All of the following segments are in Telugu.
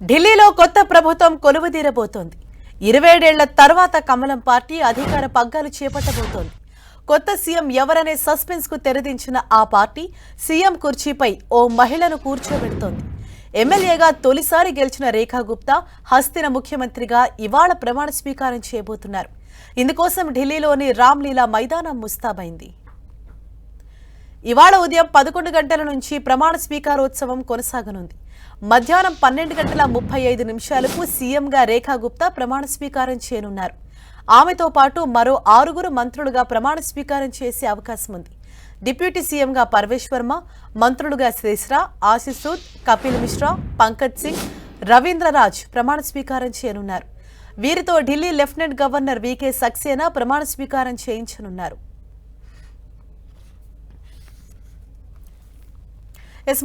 ఢిల్లీలో కొత్త ప్రభుత్వం కొలువుదీరబోతోంది. 27 ఏళ్ల తర్వాత కమలం పార్టీ అధికార పగ్గాలు చేపట్టబోతోంది. కొత్త సీఎం ఎవరనే సస్పెన్స్ కు తెరదించిన ఆ పార్టీ సీఎం కుర్చీపై ఓ మహిళను కూర్చోబెడుతోంది. ఎమ్మెల్యేగా తొలిసారి గెలిచిన రేఖా గుప్తా హస్తిన ముఖ్యమంత్రిగా ఇవాళ ప్రమాణ స్వీకారం చేయబోతున్నారు. ఇందుకోసం ఢిల్లీలోని రామ్లీలా మైదానం ముస్తాబైంది. ఇవాళ ఉదయం 11 గంటల నుంచి ప్రమాణ స్వీకారోత్సవం కొనసాగనుంది. మధ్యాహ్నం 12:35 సీఎంగా రేఖా గుప్తా ప్రమాణ స్వీకారం చేయనున్నారు. ఆమెతో పాటు మరో 6 మంత్రులుగా ప్రమాణ స్వీకారం చేసే అవకాశం ఉంది. డిప్యూటీ సీఎంగా పర్వేష్ వర్మ, మంత్రులుగా శ్రీశ్రా, ఆశీష్ సూద్, కపిల్ మిశ్రా, పంకజ్ సింగ్, రవీంద్రరాజ్ ప్రమాణ స్వీకారం చేయనున్నారు. వీరితో ఢిల్లీ లెఫ్టినెంట్ గవర్నర్ వీకే సక్సేనా ప్రమాణ స్వీకారం చేయించనున్నారు.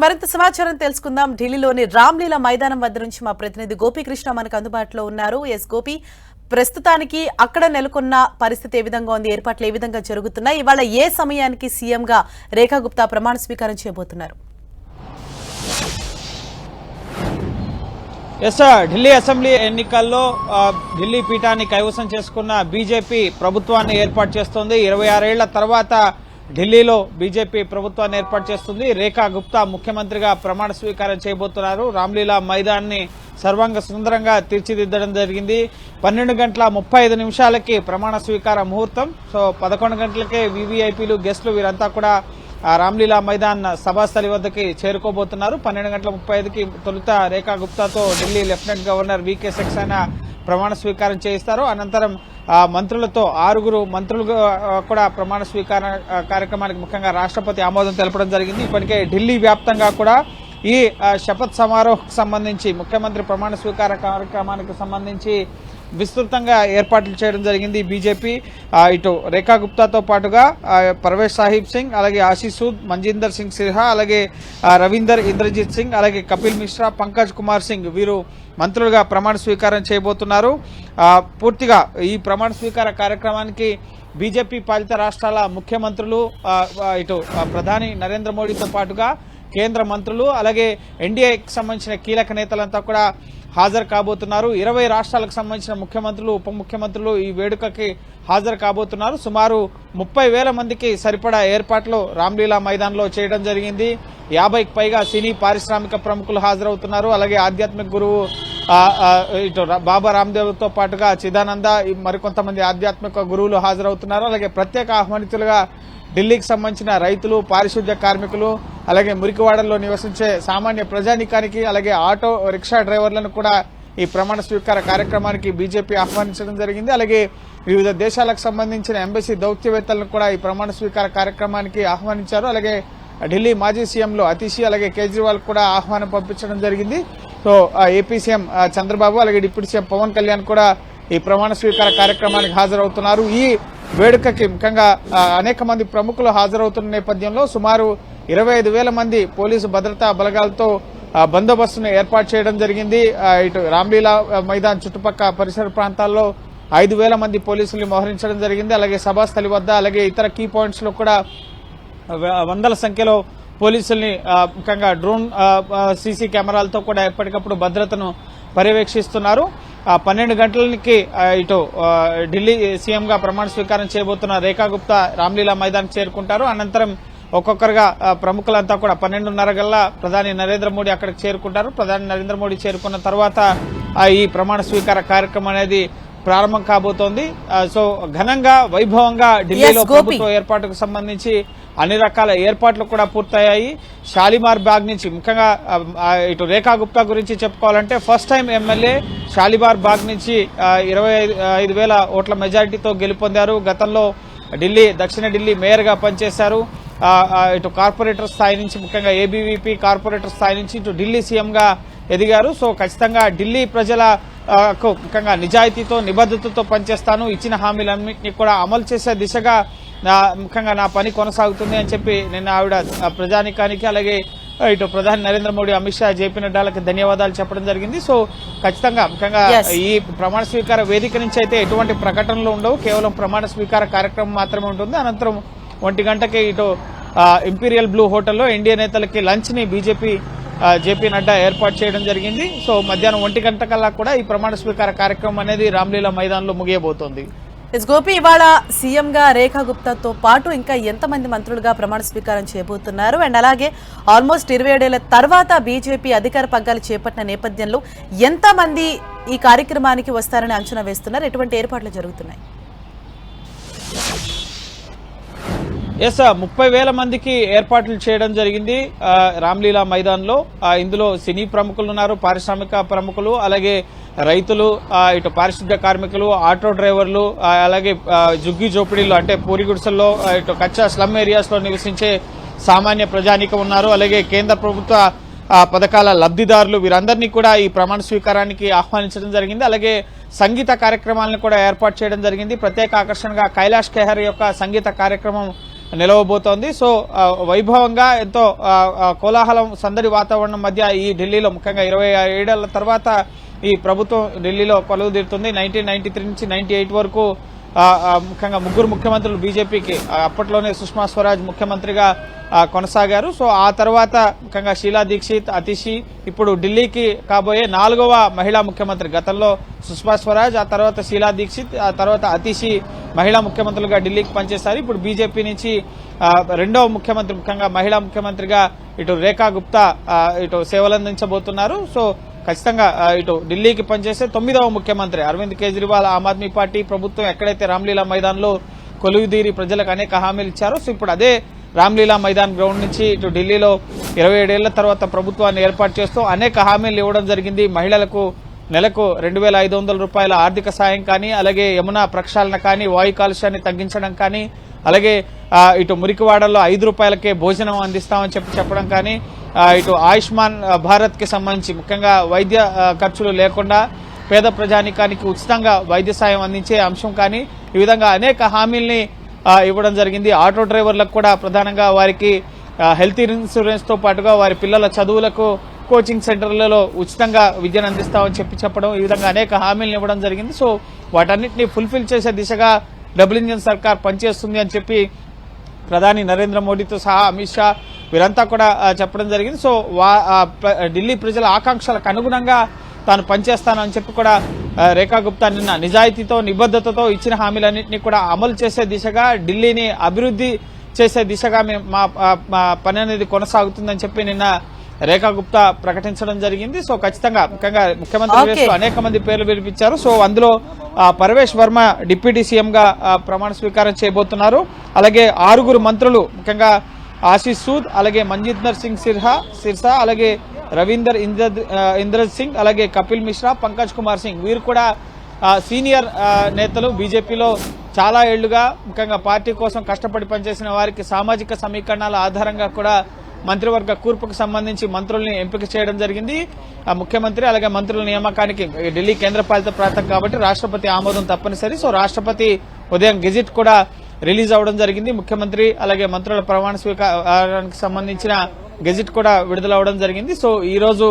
మరింత సమాచారం తెలుసుకుందాం. ఢిల్లీలోని రామ్లీలా మైదానం వద్ద నుంచి మా ప్రతినిధి గోపీకృష్ణ మనకు అందుబాటులో ఉన్నారు. గోపి, ప్రస్తుతానికి అక్కడ నెలకొన్న పరిస్థితి ఏ విధంగా ఉంది, ఏర్పాట్లు ఏ విధంగా జరుగుతున్నాయి, ఇవాళ ఏ సమయానికి సీఎంగా రేఖా గుప్తా ప్రమాణ స్వీకారం చేయబోతున్నారు? ఢిల్లీ అసెంబ్లీ ఎన్నికల్లో ఢిల్లీ పీఠాన్ని కైవసం చేసుకున్న బీజేపీ ప్రభుత్వాన్ని ఏర్పాటు చేస్తోంది. 26 ఏళ్ల తర్వాత ఢిల్లీలో బీజేపీ ప్రభుత్వాన్ని ఏర్పాటు చేస్తుంది. రేఖా గుప్తా ముఖ్యమంత్రిగా ప్రమాణ స్వీకారం చేయబోతున్నారు. రామ్లీలా మైదాన్ని సర్వాంగ సుందరంగా తీర్చిదిద్దడం జరిగింది. 12:35 ప్రమాణ స్వీకార ముహూర్తం. సో 11 గంటలకే వీవీఐపీలు, గెస్టులు వీరంతా కూడా రామ్లీలా మైదాన్ సభాస్థలి వద్దకి చేరుకోబోతున్నారు. 12:35 తొలుత రేఖా గుప్తాతో ఢిల్లీ లెఫ్టినెంట్ గవర్నర్ వీకే సక్సేనా ప్రమాణ స్వీకారం చేయిస్తారు. అనంతరం మంత్రులతో 6 మంత్రులు కూడా ప్రమాణ స్వీకార కార్యక్రమానికి ముఖ్యంగా రాష్ట్రపతి ఆమోదం తెలపడం జరిగింది. ఇప్పటికే ఢిల్లీ వ్యాప్తంగా కూడా ఈ శపథ్ సమారోహకు సంబంధించి, ముఖ్యమంత్రి ప్రమాణ స్వీకార కార్యక్రమానికి సంబంధించి విస్తృతంగా ఏర్పాట్లు చేయడం జరిగింది. బీజేపీ ఇటు రేఖా గుప్తాతో పాటుగా పర్వేష్ సాహిబ్ సింగ్, అలాగే ఆశీష్ సూద్, మంజీందర్ సింగ్ సిన్హా, అలాగే రవీందర్ ఇంద్రజిత్ సింగ్, అలాగే కపిల్ మిశ్రా, పంకజ్ కుమార్ సింగ్ వీరు మంత్రులుగా ప్రమాణ స్వీకారం చేయబోతున్నారు. పూర్తిగా ఈ ప్రమాణ స్వీకార కార్యక్రమానికి బీజేపీ పాలిత రాష్ట్రాల ముఖ్యమంత్రులు, ఇటు ప్రధాని నరేంద్ర మోడీతో పాటుగా కేంద్ర మంత్రులు, అలాగే ఎన్డీఏకి సంబంధించిన కీలక నేతలంతా కూడా హాజరు కాబోతున్నారు. 20 రాష్ట్రాలకు సంబంధించిన ముఖ్యమంత్రులు, ఉప ముఖ్యమంత్రులు ఈ వేడుకకి హాజరు కాబోతున్నారు. సుమారు 30,000 మందికి సరిపడా ఏర్పాట్లు రామ్లీలా మైదాన్లో చేయడం జరిగింది. 50కి పైగా సినీ పారిశ్రామిక ప్రముఖులు హాజరవుతున్నారు. అలాగే ఆధ్యాత్మిక గురువు ఇటు బాబా రామ్దేవ్తో పాటుగా చిదానంద, మరికొంతమంది ఆధ్యాత్మిక గురువులు హాజరవుతున్నారు. అలాగే ప్రత్యేక ఆహ్వానితులుగా ఢిల్లీకి సంబంధించిన రైతులు, పారిశుద్ధ్య కార్మికులు, అలాగే మురికివాడల్లో నివసించే సామాన్య ప్రజానీకానికి, అలాగే ఆటో రిక్షా డ్రైవర్లను కూడా ఈ ప్రమాణ స్వీకార కార్యక్రమానికి బీజేపీ ఆహ్వానించడం జరిగింది. అలాగే వివిధ దేశాలకు సంబంధించిన ఎంబసీ దౌత్యవేత్తలను కూడా ఈ ప్రమాణ స్వీకార కార్యక్రమానికి ఆహ్వానించారు. అలాగే ఢిల్లీ మాజీ సీఎంలు అతిషి, అలాగే కేజ్రీవాల్ కూడా ఆహ్వానం పంపించడం జరిగింది. సో ఏపీ సీఎం చంద్రబాబు, అలాగే డిప్యూటీ సీఎం పవన్ కళ్యాణ్ కూడా ఈ ప్రమాణ స్వీకార కార్యక్రమానికి హాజరవుతున్నారు. ఈ వేడుకకి ముఖ్యంగా అనేక మంది ప్రముఖులు హాజరవుతున్న నేపథ్యంలో సుమారు 25,000 మంది పోలీసు భద్రతా బలగాలతో బందోబస్తును ఏర్పాటు చేయడం జరిగింది. ఇటు రామ్లీలా మైదాన్ చుట్టుపక్కల పరిసర ప్రాంతాల్లో 5,000 మంది పోలీసుల్ని మోహరించడం జరిగింది. అలాగే సభాస్థలి వద్ద, అలాగే ఇతర కీ పాయింట్స్ లో కూడా వందల సంఖ్యలో పోలీసుల్ని, ముఖ్యంగా డ్రోన్ సీసీ కెమెరాలతో కూడా ఎప్పటికప్పుడు భద్రతను పర్యవేక్షిస్తున్నారు. 12 గంటలకి ఇటు ఢిల్లీ సీఎంగా ప్రమాణ స్వీకారం చేయబోతున్న రేఖా గుప్తా రామ్లీలా మైదానికి చేరుకుంటారు. అనంతరం ఒక్కొక్కరుగా ప్రముఖులంతా కూడా 12:30 గల్లా ప్రధాని నరేంద్ర మోడీ అక్కడికి చేరుకుంటారు. ప్రధాని నరేంద్ర మోడీ చేరుకున్న తర్వాత ఈ ప్రమాణ స్వీకార కార్యక్రమం అనేది ప్రారంభం కాబోతోంది. సో ఘనంగా, వైభవంగా ఢిల్లీలో ప్రభుత్వ ఏర్పాటుకు సంబంధించి అన్ని రకాల ఏర్పాట్లు కూడా పూర్తయ్యాయి. షాలిమార్ బాగ్ నుంచి, ముఖ్యంగా ఇటు రేఖా గుప్తా గురించి చెప్పుకోవాలంటే ఫస్ట్ టైం ఎమ్మెల్యే షాలిమార్ బాగ్ నుంచి 25,000 ఓట్ల మెజారిటీతో గెలుపొందారు. గతంలో దక్షిణ ఢిల్లీ మేయర్గా పనిచేశారు. ఇటు కార్పొరేటర్ స్థాయి నుంచి, ముఖ్యంగా ఏబీవీపీ కార్పొరేటర్ స్థాయి నుంచి ఇటు ఢిల్లీ సీఎంగా ఎదిగారు. సో ఖచ్చితంగా ఢిల్లీ ప్రజలకు ముఖ్యంగా నిజాయితీతో, నిబద్ధతతో పనిచేస్తాను, ఇచ్చిన హామీలన్నింటినీ కూడా అమలు చేసే దిశగా ముఖ్యంగా నా పని కొనసాగుతుంది అని చెప్పి నిన్న ఆవిడ ప్రజానికానికి, అలాగే ఇటు ప్రధాని నరేంద్ర మోడీ, అమిత్ షా, జేపీ నడ్డాలకు ధన్యవాదాలు చెప్పడం జరిగింది. సో ఖచ్చితంగా ముఖ్యంగా ఈ ప్రమాణ స్వీకార వేదిక నుంచి అయితే ఎటువంటి ప్రకటనలు ఉండవు, కేవలం ప్రమాణ స్వీకార కార్యక్రమం మాత్రమే ఉంటుంది. అనంతరం 1 గంటకి ఇటు ఇంపీరియల్ బ్లూ హోటల్లో ఎన్డీఏ నేతలకి లంచ్ ని బీజేపీ జేపీ నడ్డా ఏర్పాటు చేయడం జరిగింది. సో మధ్యాహ్నం 1 గంట కల్లా కూడా ఈ ప్రమాణ స్వీకార కార్యక్రమం అనేది రామ్లీలా మైదాన్లో ముగియబోతోంది. గోపి, ఇవాళ సీఎంగా రేఖా గుప్తాతో పాటు ఇంకా ఎంతమంది మంత్రులుగా ప్రమాణ స్వీకారం చేయబోతున్నారు? అండ్ అలాగే ఆల్మోస్ట్ 27 ఏళ్ల తర్వాత బీజేపీ అధికార పగ్గాలు చేపట్టిన నేపథ్యంలో ఎంతమంది ఈ కార్యక్రమానికి వస్తారని అంచనా వేస్తున్నారు? ఎటువంటి ఏర్పాట్లు జరుగుతున్నాయి? 30,000 మందికి ఏర్పాట్లు చేయడం జరిగింది రామ్లీలా మైదాన్లో. ఇందులో సినీ ప్రముఖులు ఉన్నారు, పారిశ్రామిక ప్రముఖులు, అలాగే రైతులు, ఇటు పారిశుద్ధ్య కార్మికులు, ఆటో డ్రైవర్లు, అలాగే జుగ్గి జోపిడీలు అంటే పూరి గుడిసెల్లో, ఇటు కచ్చా స్లమ్ ఏరియాస్ లో నివసించే సామాన్య ప్రజానీకం ఉన్నారు. అలాగే కేంద్ర ప్రభుత్వ పథకాల లబ్ధిదారులు, వీరందరినీ కూడా ఈ ప్రమాణ స్వీకారానికి ఆహ్వానించడం జరిగింది. అలాగే సంగీత కార్యక్రమాలను కూడా ఏర్పాటు చేయడం జరిగింది. ప్రత్యేక ఆకర్షణగా కైలాష్ ఖెహర్ యొక్క సంగీత కార్యక్రమం నిలవబోతోంది. సో వైభవంగా ఎంతో కోలాహలం సందడి వాతావరణం మధ్య ఈ ఢిల్లీలో ముఖ్యంగా 27 ఏళ్ల తర్వాత ఈ ప్రభుత్వం ఢిల్లీలో కొలువు తీరుతుంది. 1993 నుంచి 98 వరకు ముఖ్యంగా 3 ముఖ్యమంత్రులు బీజేపీకి అప్పట్లోనే సుష్మా స్వరాజ్ ముఖ్యమంత్రిగా కొనసాగారు. సో ఆ తర్వాత ముఖ్యంగా షీలా దీక్షిత్, అతిషి, ఇప్పుడు ఢిల్లీకి కాబోయే 4వ మహిళా ముఖ్యమంత్రి. గతంలో సుష్మా స్వరాజ్, ఆ తర్వాత షీలా దీక్షిత్, ఆ తర్వాత అతిషి మహిళా ముఖ్యమంత్రులుగా ఢిల్లీకి పనిచేశారు. ఇప్పుడు బీజేపీ నుంచి 2వ ముఖ్యమంత్రి, ముఖ్యంగా మహిళా ముఖ్యమంత్రిగా ఇటు రేఖా గుప్తా ఇటు సేవలందించబోతున్నారు. సో ఖచ్చితంగా ఇటు ఢిల్లీకి పనిచేసే 9వ ముఖ్యమంత్రి అరవింద్ కేజ్రీవాల్ ఆమ్ ఆద్మీ పార్టీ ప్రభుత్వం ఎక్కడైతే రామ్లీలా మైదాన్లో కొలువుదీరి ప్రజలకు అనేక హామీలు ఇచ్చారో, సో ఇప్పుడు అదే రామ్లీలా మైదాన్ గ్రౌండ్ నుంచి ఇటు ఢిల్లీలో 27 ఏళ్ల తర్వాత ప్రభుత్వాన్ని ఏర్పాటు చేస్తూ అనేక హామీలు ఇవ్వడం జరిగింది. మహిళలకు నెలకు 2,500 రూపాయల ఆర్థిక సాయం కానీ, అలాగే యమునా ప్రక్షాళన కానీ, వాయు కాలుష్యాన్ని తగ్గించడం కానీ, అలాగే ఇటు మురికివాడల్లో 5 రూపాయలకే భోజనం అందిస్తామని చెప్పడం కానీ, ఇటు ఆయుష్మాన్ భారత్ కి సంబంధించి ముఖ్యంగా వైద్య ఖర్చులు లేకుండా పేద ప్రజానికానికి ఉచితంగా వైద్య సాయం అందించే అంశం కానీ, ఈ విధంగా అనేక హామీల్ని ఇవ్వడం జరిగింది. ఆటో డ్రైవర్లకు కూడా ప్రధానంగా వారికి హెల్త్ ఇన్సూరెన్స్ తో పాటుగా వారి పిల్లల చదువులకు కోచింగ్ సెంటర్లలో ఉచితంగా విద్యను అందిస్తామని చెప్పడం, ఈ విధంగా అనేక హామీలను ఇవ్వడం జరిగింది. సో వాటన్నిటిని ఫుల్ఫిల్ చేసే దిశగా డబుల్ ఇంజిన్ సర్కార్ పనిచేస్తుంది అని చెప్పి ప్రధాని నరేంద్ర మోడీతో సహా అమిత్ షా వీరంతా కూడా చెప్పడం జరిగింది. సో ఢిల్లీ ప్రజల ఆకాంక్షలకు అనుగుణంగా తాను పనిచేస్తానని చెప్పి కూడా రేఖా గుప్తా నిన్న నిజాయితీతో, నిబద్ధతతో ఇచ్చిన హామీలన్నింటినీ కూడా అమలు చేసే దిశగా, ఢిల్లీని అభివృద్ధి చేసే దిశగా మా పని అనేది కొనసాగుతుందని చెప్పి నిన్న రేఖా గుప్తా ప్రకటించడం జరిగింది. సో ఖచ్చితంగా ముఖ్యంగా ముఖ్యమంత్రి రేసులో అనేక మంది పేర్లు వినిపించారు. సో అందులో పరవేష్ వర్మ డిప్యూటీ సీఎం గా ప్రమాణ స్వీకారం చేయబోతున్నారు. అలాగే 6 మంత్రులు ముఖ్యంగా ఆశీష్ సూద్, అలాగే మంజిందర్ సింగ్ సిర్సా, అలాగే రవీందర్ ఇంద్రజ్ సింగ్, అలాగే కపిల్ మిశ్రా, పంకజ్ కుమార్ సింగ్, వీరు కూడా సీనియర్ నేతలు. బీజేపీలో చాలా ఏళ్లుగా ముఖ్యంగా పార్టీ కోసం కష్టపడి పనిచేసిన వారికి సామాజిక సమీకరణాల ఆధారంగా కూడా మంత్రివర్గ కూర్పుకు సంబంధించి మంత్రుల్ని ఎంపిక చేయడం జరిగింది. ముఖ్యమంత్రి అలాగే మంత్రుల నియామకానికి ఢిల్లీ కేంద్రపాలిత ప్రాంతం కాబట్టి రాష్ట్రపతి ఆమోదం తప్పనిసరి. సో రాష్ట్రపతి ఉదయం గెజిట్ కూడా రిలీజ్ అవడం జరిగింది. ముఖ్యమంత్రి అలాగే మంత్రుల ప్రమాణ స్వీకారానికి సంబంధించిన గెజిట్ కూడా విడుదల అవడం జరిగింది. సో ఈ రోజు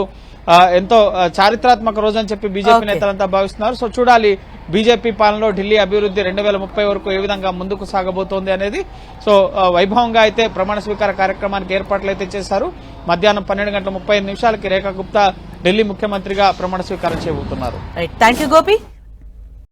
ఎంతో చారిత్రాత్మక రోజు అని చెప్పి బీజేపీ నేతలంతా భావిస్తున్నారు. సో చూడాలి బీజేపీ పాలనలో ఢిల్లీ అభివృద్ధి 2030 వరకు ఏ విధంగా ముందుకు సాగబోతోంది అనేది. సో వైభవంగా అయితే ప్రమాణ స్వీకార కార్యక్రమానికి ఏర్పాట్లు అయితే చేశారు. మధ్యాహ్నం 12:35 రేఖా గుప్తా ఢిల్లీ ముఖ్యమంత్రిగా ప్రమాణ స్వీకారం చేయబోతున్నారు. Thank you Gopi.